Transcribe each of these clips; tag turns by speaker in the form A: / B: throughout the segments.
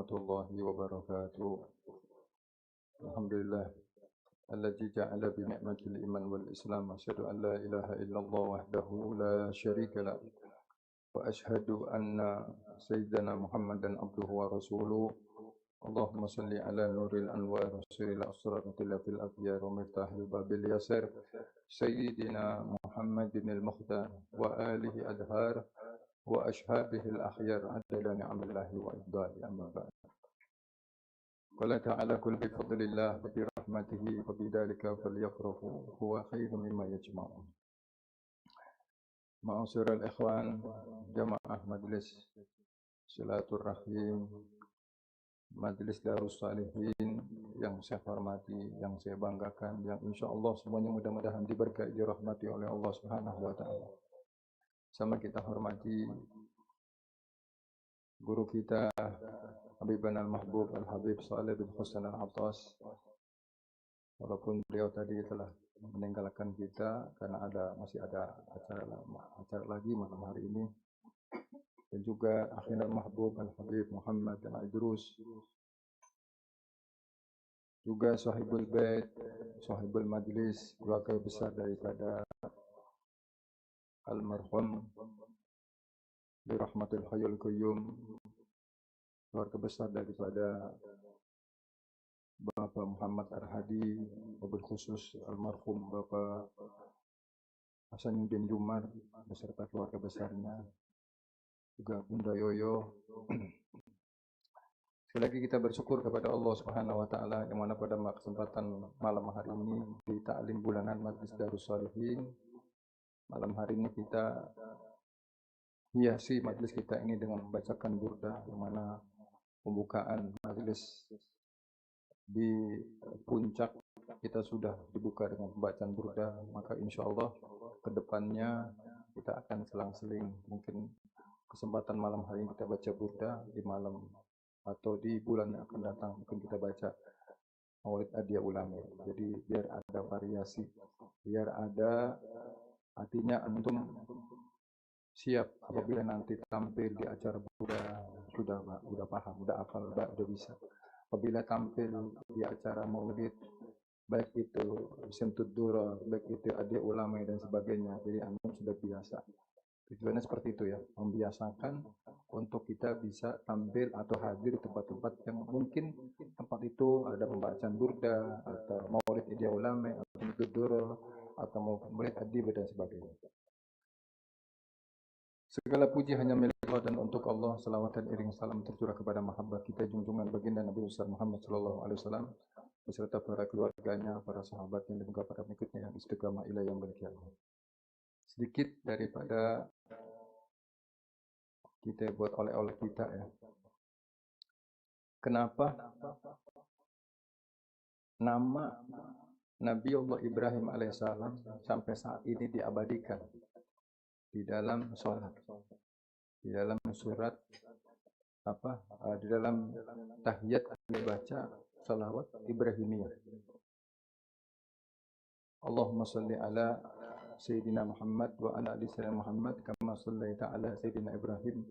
A: warahmatullahi wabarakatuh. Alhamdulillah alladzi ja'ala bi ni'matil iman wal islam asyhadu an la ilaha illallah wahdahu la syarika lah wa asyhadu anna sayyidana Muhammadan abduhu wa rasuluh. Allahumma salli ala nuril anwar rasulil asratil fil afyar wa miftahil babil yasir sayyidina Muhammadin al-mukhtar wa alihi adhar wa ashabihi al-akhyar adada ni'amillahi wa ifdali amma ba'd. Qala ta'ala kul bi fadlillah wa bi rahmatihi wa bidzalika falyafrahu huwa khairun mimma yajma'un. Ma'asyiral ikhwan jamaah majlis silaturahim Majlis Darus Salihin yang saya hormati, yang saya banggakan, yang insyaallah semuanya mudah-mudahan diberkahi dirahmati oleh Allah Subhanahu wa taala. Sama kita hormati guru kita Habibana al-Mahbub Al-Habib Saleh bin Husain Al-Attas. Walaupun beliau tadi telah meninggalkan kita karena masih ada acara lagi malam hari ini. Dan juga akhirnya Mahbub Al-Habib Muhammad Al-Idrus, juga sahibul bait, sahibul majlis, keluarga besar daripada almarhum bi rahmatil hayyul qayyum, keluarga besar daripada Bapak Muhammad Ar-Hadi, wabil khusus almarhum Bapak Hasanuddin Jumar beserta keluarga besarnya, juga Bunda Yoyo. Sekali lagi kita bersyukur kepada Allah Subhanahu wa taala yang mana pada kesempatan malam hari ini di taklim bulanan Majlis Darus Salihin, malam hari ini kita hiasi majlis kita ini dengan membacakan burda, yang mana pembukaan majlis di puncak kita sudah dibuka dengan pembacaan burda. Maka insyaallah kedepannya kita akan selang-seling, mungkin kesempatan malam hari ini kita baca burda, di malam atau di bulan yang akan datang mungkin kita baca Maulid Adia Ulama. Jadi biar ada variasi, biar ada, artinya antum siap apabila nanti tampil di acara burda sudah paham, sudah hafal, sudah bisa. Apabila tampil di acara Maulid, baik itu Simtud Dura, baik itu Adia Ulama dan sebagainya, jadi antum sudah biasa. Tujuannya seperti itu ya, membiasakan untuk kita bisa tampil atau hadir di tempat-tempat yang mungkin tempat itu ada pembacaan burda atau Maulid Idya Ulama atau Mududuro atau Maulid Adib dan sebagainya. Segala puji hanya milik Allah dan untuk Allah. Salawat dan iring salam tercurah kepada mahabbah kita junjungan baginda Nabi besar Muhammad sallallahu alaihi wasallam beserta para keluarganya, para sahabatnya dan juga para pengikutnya yang istiqamah ila yaumil qiyamah. Sedikit daripada kita buat oleh-oleh kita ya. Kenapa nama Nabi Allah Ibrahim alaihissalam sampai saat ini diabadikan di dalam sholat, di dalam surat di dalam tahiyat dibaca salawat Ibrahimiyah. Allahumma salli ala Sayyidina Muhammad wa ala ali Sayyidina Muhammad kama sallaita ala Sayyidina Ibrahim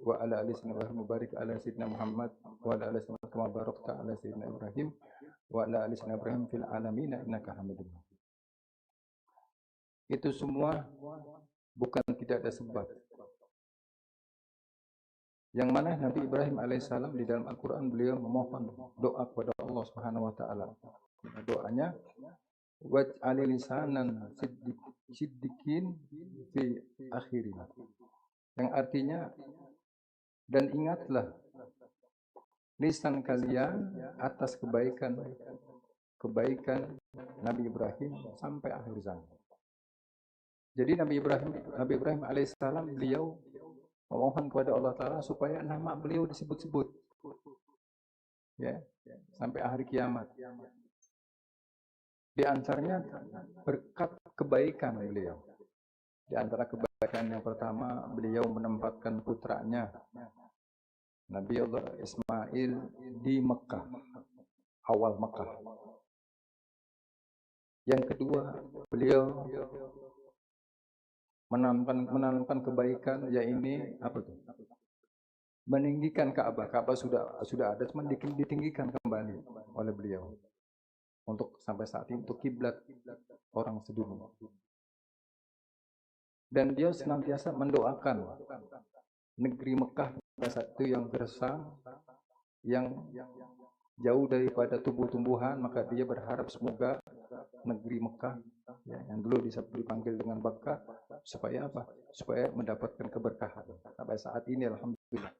A: wa ala ali Sayyidina Ibrahim mubarik ala Sayyidina Muhammad wa ala ali Sayyidina kama barakta ala Sayyidina Ibrahim wa ala ali Sayyidina Ibrahim fil alamin innaka Hamidum Majid. Itu semua bukan tidak ada sebab. Yang mana Nabi Ibrahim alaihissalam di dalam Al-Quran beliau memohon doa kepada Allah Subhanahu wa taala. Doanya waj'al lisanan siddiqin fi akhirin, yang artinya dan ingatlah lisan kalian atas kebaikan Nabi Ibrahim sampai akhir zaman. Jadi Nabi Ibrahim alaihissalam beliau memohon kepada Allah Taala supaya nama beliau disebut-sebut ya sampai akhir kiamat. Di antaranya berkat kebaikan beliau. Di antara kebaikan yang pertama, beliau menempatkan putranya Nabi Allah Ismail di Mekah, awal Mekah. Yang kedua, beliau menanamkan kebaikan, yaitu apa tuh? meninggikan Ka'bah. Ka'bah sudah ada, cuma ditinggikan kembali oleh beliau untuk sampai saat ini untuk kiblat orang sedunia. Dan dia senantiasa mendoakan negeri Mekah pada saat itu yang gersang, yang jauh daripada tumbuh-tumbuhan, maka dia berharap semoga negeri Mekah ya, yang dulu dipanggil dengan Mekah, supaya apa? Supaya mendapatkan keberkahan. Sampai saat ini alhamdulillah.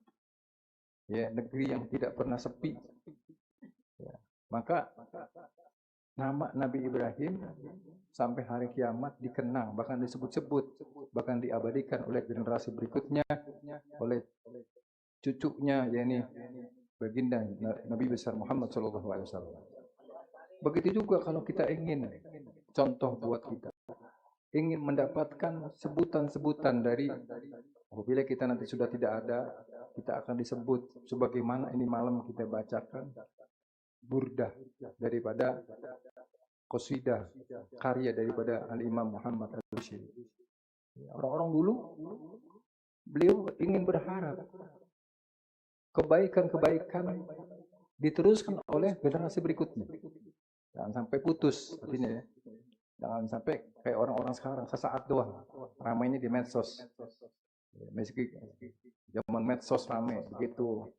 A: Ya, negeri yang tidak pernah sepi. Ya. Maka nama Nabi Ibrahim sampai hari kiamat dikenang, bahkan disebut-sebut, bahkan diabadikan oleh generasi berikutnya, oleh cucunya, yakni baginda Nabi besar Muhammad SAW. Begitu juga kalau kita ingin contoh buat kita, ingin mendapatkan sebutan-sebutan dari apabila kita nanti sudah tidak ada, kita akan disebut sebagaimana ini malam kita bacakan burdah daripada qasidah karya daripada Al-Imam Muhammad Al-Busiri. Orang-orang dulu beliau ingin berharap kebaikan-kebaikan diteruskan oleh generasi berikutnya. Jangan sampai putus artinya ya. Jangan sampai kayak orang-orang sekarang sesaat doang ramainya di medsos. Meski zaman medsos ramai begitu.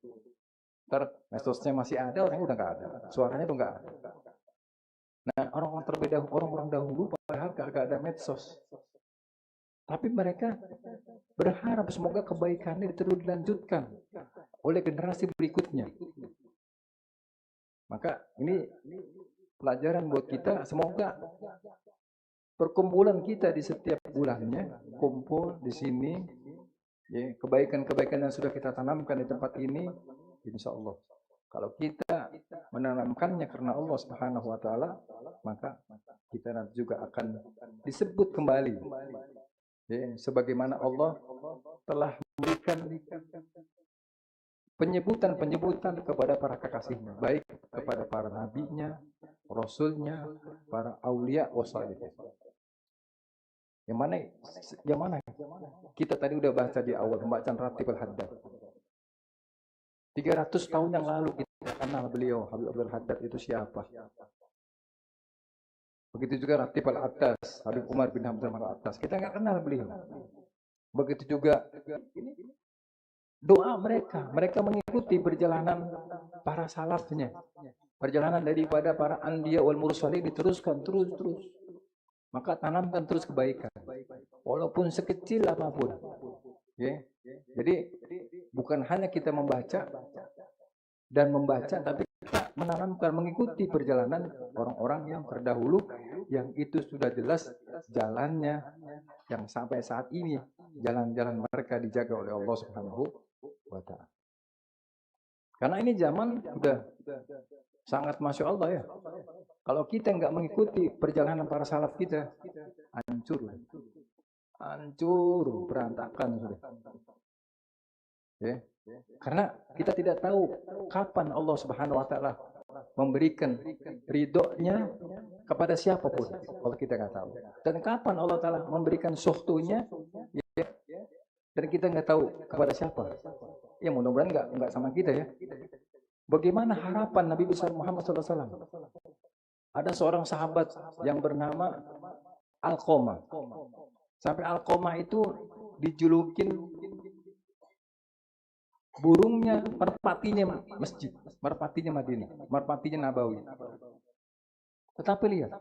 A: Ntar medsosnya masih ada, orangnya udah nggak ada, suaranya udah nggak ada. Nah, orang-orang dahulu padahal gak ada medsos, tapi mereka berharap semoga kebaikannya terus dilanjutkan oleh generasi berikutnya. Maka ini pelajaran buat kita, semoga perkumpulan kita di setiap bulannya kumpul di sini, ya, kebaikan-kebaikan yang sudah kita tanamkan di tempat ini, insya Allah. Kalau kita menanamkannya karena Allah Subhanahu wa taala, maka kita nanti juga akan disebut kembali. Ya, sebagaimana Allah telah memberikan penyebutan-penyebutan kepada para kekasihnya, baik kepada para nabinya, rasulnya, para aulia wasalihin. Yang mana? Kita tadi udah baca di awal pembacaan Ratibul Haddad. 300 tahun yang lalu kita kenal beliau, Habib Abdul Haddad itu siapa. Begitu juga Ratib Al-Attas, Habib Umar bin Hamzah Al-Attas, kita nggak kenal beliau. Begitu juga doa mereka mengikuti perjalanan para salafnya. Perjalanan daripada para anbiya wal mursalin diteruskan terus. Maka tanamkan terus kebaikan, walaupun sekecil apapun. Ya. Jadi bukan hanya kita membaca, tapi kita menanamkan, mengikuti perjalanan orang-orang yang terdahulu, yang itu sudah jelas jalannya, yang sampai saat ini jalan-jalan mereka dijaga oleh Allah Subhanahu wa taala. Karena ini zaman sudah sangat masya Allah ya. Kalau kita nggak mengikuti perjalanan para salaf kita, hancur, berantakan sudah. Ya. Karena kita tidak tahu kapan Allah Subhanahu wa taala memberikan ridhonya kepada siapapun, kalau kita nggak tahu. Dan kapan Allah taala memberikan suhtunya, ya, dan kita nggak tahu kepada siapa. Ya mudah-mudahan nggak sama kita ya. Bagaimana harapan Nabi besar Muhammad SAW? Ada seorang sahabat yang bernama Alqamah. Sampai Alqamah itu dijulukin burungnya, merpatinya masjid, merpatinya Madinah, merpatinya Nabawi. Tetapi lihat,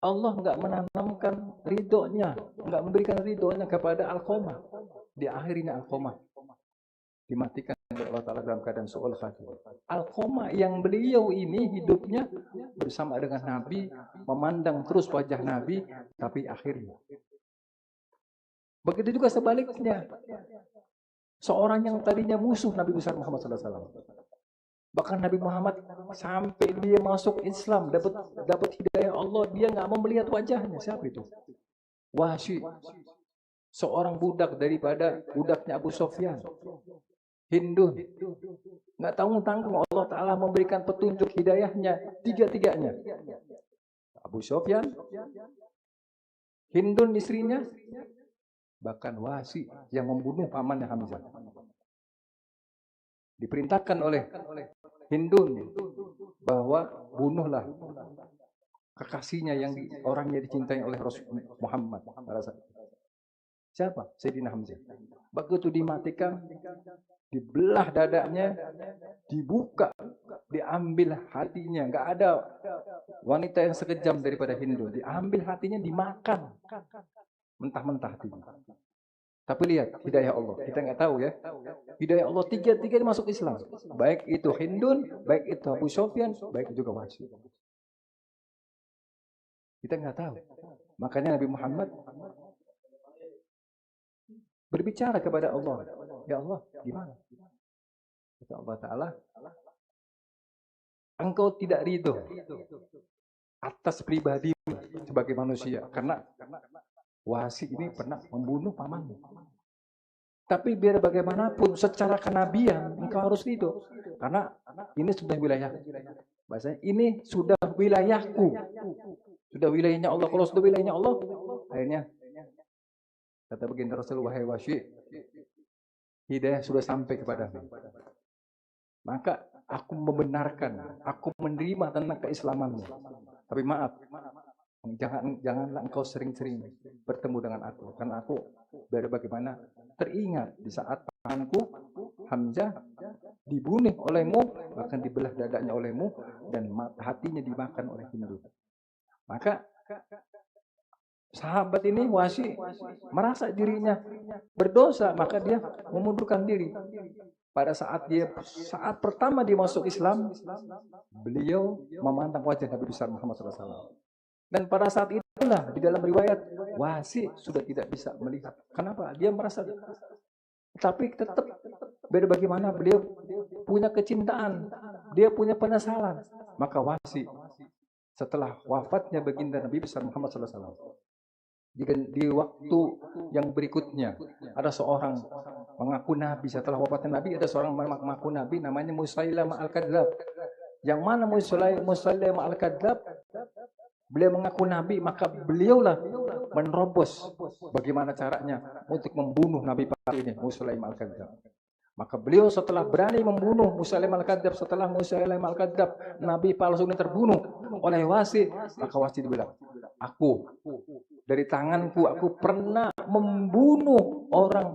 A: Allah nggak menanamkan ridhonya, nggak memberikan ridhonya kepada Alqamah. Di akhirnya Alqamah dimatikan oleh Allah Ta'ala dalam keadaan su'ul khatimah. Alqamah yang beliau ini hidupnya bersama dengan Nabi, memandang terus wajah Nabi, tapi akhirnya. Begitu juga sebaliknya. Seorang yang tadinya musuh Nabi besar Muhammad SAW. Bahkan Nabi Muhammad sampai dia masuk Islam, dapat hidayah Allah, dia nggak mau melihat wajahnya. Siapa itu? Wahsy. Seorang budak daripada budaknya Abu Sufyan. Hindun. Nggak tanggung-tanggung Allah Ta'ala memberikan petunjuk hidayahnya tiga-tiganya. Abu Sufyan, Hindun istrinya, bahkan Wahsy yang membunuh pamannya Hamzah. Diperintahkan oleh Hindun bahwa bunuhlah kekasihnya yang orangnya dicintai oleh Rasul Muhammad. Siapa? Sayyidina Hamzah. Begitu dimatikan, dibelah dadanya, dibuka, diambil hatinya. Nggak ada wanita yang sekejam daripada Hindu. Diambil hatinya, dimakan mentah-mentah hatinya. Tapi lihat hidayah Allah, kita nggak tahu ya. Hidayah Allah tiga masuk Islam. Baik itu Hindun, baik itu Abu Sufyan, baik juga Wahsy. Kita nggak tahu. Makanya Nabi Muhammad berbicara kepada Allah. Ya Allah, gimana? Kata Allah Ta'ala, engkau tidak ridho atas pribadi sebagai manusia. Karena Wahsy ini pernah membunuh pamanmu. Tapi biar bagaimanapun secara kenabian engkau harus ridho. Karena ini sudah wilayah. Bahasanya ini sudah wilayahku. Sudah wilayahnya Allah. Kalau sudah wilayahnya Allah, akhirnya kata baginda Rasulullah, wahai Wahsy, hidayah sudah sampai kepadamu. Maka aku membenarkan, aku menerima tentang keislamanmu. Tapi maaf, janganlah engkau sering-sering bertemu dengan aku, karena aku biar bagaimana teringat di saat pamanku Hamzah dibunuh olehmu, bahkan dibelah dadanya olehmu, dan hatinya dimakan oleh Hindu. Maka sahabat ini Wahsy merasa dirinya berdosa, maka dia memundurkan diri. Pada saat pertama dia masuk Islam, beliau memandang wajah Nabi besar Muhammad SAW. Dan pada saat itulah di dalam riwayat Wahsy sudah tidak bisa melihat. Kenapa? Dia merasa, tapi tetap beda bagaimana beliau punya kecintaan, dia punya penyesalan. Maka Wahsy setelah wafatnya baginda Nabi besar Muhammad SAW, di waktu yang berikutnya ada seorang mengaku Nabi. Setelah wafatnya Nabi ada seorang mengaku Nabi namanya Musailamah Al-Kadzab. Yang mana Musailamah Al-Kadzab, beliau mengaku Nabi, maka beliaulah menerobos bagaimana caranya untuk membunuh Nabi palsu ini, Musailamah Al-Kadzab. Maka beliau setelah berani membunuh Musailamah Al-Kadzab, setelah Musailamah Al-Kadzab Nabi palsu ini terbunuh oleh Wahsy, maka Wahsy bilang, aku dari tanganku, aku pernah membunuh orang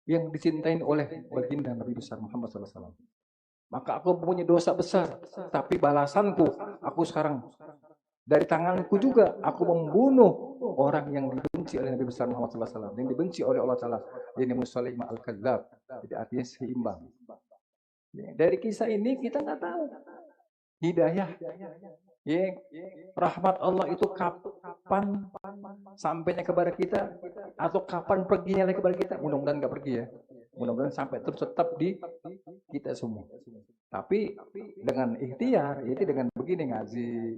A: yang dicintai oleh baginda Nabi besar Muhammad SAW. Maka aku punya dosa besar, tapi balasanku, aku sekarang dari tanganku juga aku membunuh orang yang dibenci oleh Nabi besar Muhammad SAW, yang dibenci oleh Allah Taala. Ini Musailamah Al-Kadzab. Jadi artinya seimbang. Dari kisah ini kita nggak tahu hidayah, rahmat Allah itu kapan sampainya kepada kita, atau kapan perginya lagi kepada kita. Mudah-mudahan nggak pergi ya. Mudah-mudahan sampai terus tetap di kita semua. Tapi dengan ikhtiar, yaitu dengan begini ngaji,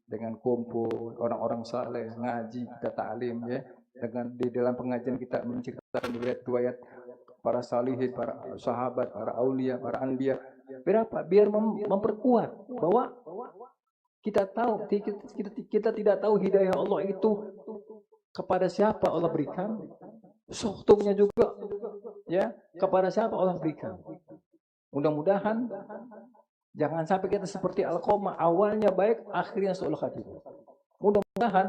A: dengan kumpul orang-orang saleh, ngaji, kita ta'lim ya. Dengan di dalam pengajian kita menceritakan riwayat para salihin, para sahabat, para aulia, para anbiya. Berapa? Biar memperkuat bahwa kita tahu, kita tidak tahu hidayah Allah itu kepada siapa Allah berikan. Suhtumnya juga ya, kepada siapa Allah berikan. Mudah-mudahan jangan sampai kita seperti Alqamah, awalnya baik, akhirnya su'ul khatimah. Mudah-mudahan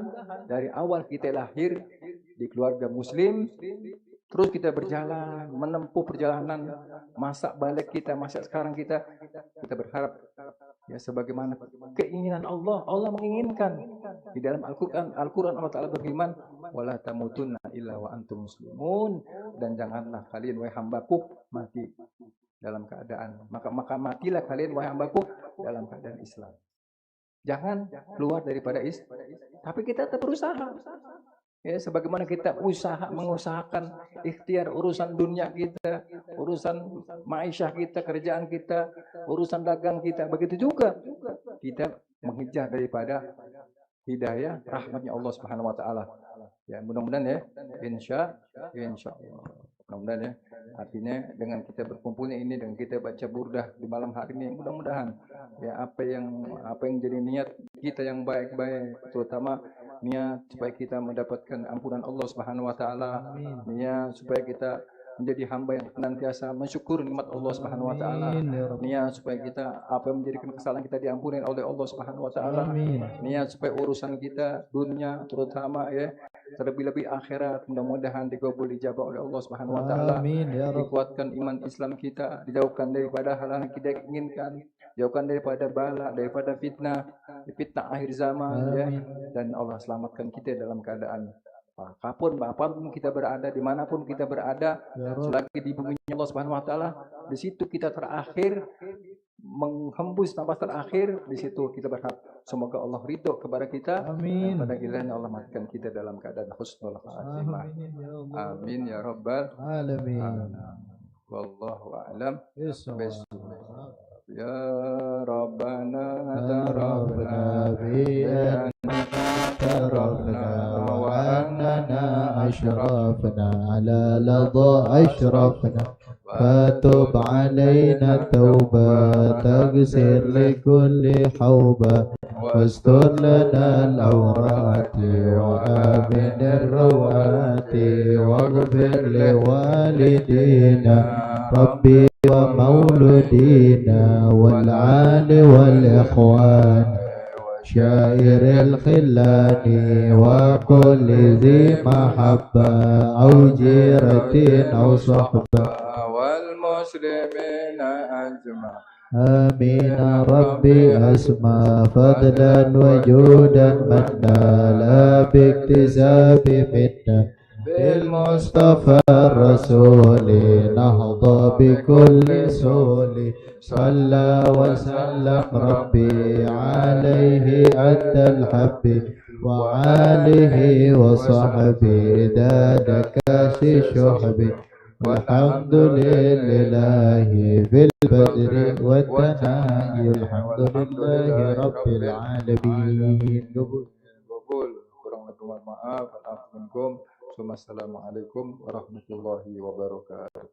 A: dari awal kita lahir di keluarga muslim, terus kita berjalan, menempuh perjalanan masa balik kita, masa sekarang kita berharap ya sebagaimana keinginan Allah. Allah menginginkan di dalam Al-Quran Allah Ta'ala berfirman, wala tamutunna illa wa antum muslimun, dan janganlah kalian wahai hambaku mati dalam keadaan, maka matilah kalian wahai hambaku dalam keadaan Islam. Jangan keluar daripada Islam, tapi kita tetap berusaha. Ya, sebagaimana kita mengusahakan ikhtiar urusan dunia kita, urusan ma'isyah kita, kerjaan kita, urusan dagang kita, begitu juga kita mengejar daripada hidayah rahmatnya Allah Subhanahu wa taala. Ya, mudah-mudahan ya, insya Allah. Mudah-mudahan ya. Artinya dengan kita berkumpulnya ini, dengan kita baca burdah di malam hari ini, mudah-mudahan ya apa yang jadi niat kita yang baik-baik, terutama niat supaya kita mendapatkan ampunan Allah Subhanahu wa taala, niat supaya kita menjadi hamba yang senantiasa mensyukur nikmat Allah Subhanahu wa taala. Niat supaya kita apa yang menjadikan kesalahan kita diampuni oleh Allah Subhanahu wa taala. Niat supaya urusan kita dunia terutama ya, terlebih-lebih akhirat mudah-mudahan dikabul dijabah oleh Allah Subhanahu wa taala. Dikuatkan iman Islam kita, dijauhkan daripada hal-hal yang tidak inginkan, jauhkan daripada bala, daripada fitnah akhir zaman ya, dan Allah selamatkan kita dalam keadaan apapun kita berada, dimanapun kita berada, selagi di bumi Allah Subhanahu wa taala, di situ kita terakhir menghembus nafas terakhir, di situ kita berharap semoga Allah ridho kepada kita. Amin. Pada giliran Allah matikan kita dalam keadaan husnul khatimah. Amin ya rabbal alamin. Wallahu a'lam. Bismillah. Ya Rabbana tarabna bi tarabna wa annana ashrafna ala ladha ashrafna fatub alaina tawba taghfir li kulli hawba wastur lana al-awrati wa amin ar-rawati waghfir li walidina rabbi wa mauludina wal ali wal ikhwan شائر الخلان وكل ذي محبة أو جيرة أو صحبة والمسلمين أجمع آمين ربي أسمى فضلا وجودا منا لا باكتساب منا بالمصطفى الرسول نهضى بكل سول صلى وسلم ربي عليه أدى الحب وعاله وصحبه داد كاش شحبه والحمد لله بالبدر والثناء الحمد لله رب العالمين. Kurang lebih maaf. Assalamualaikum warahmatullahi wabarakatuh.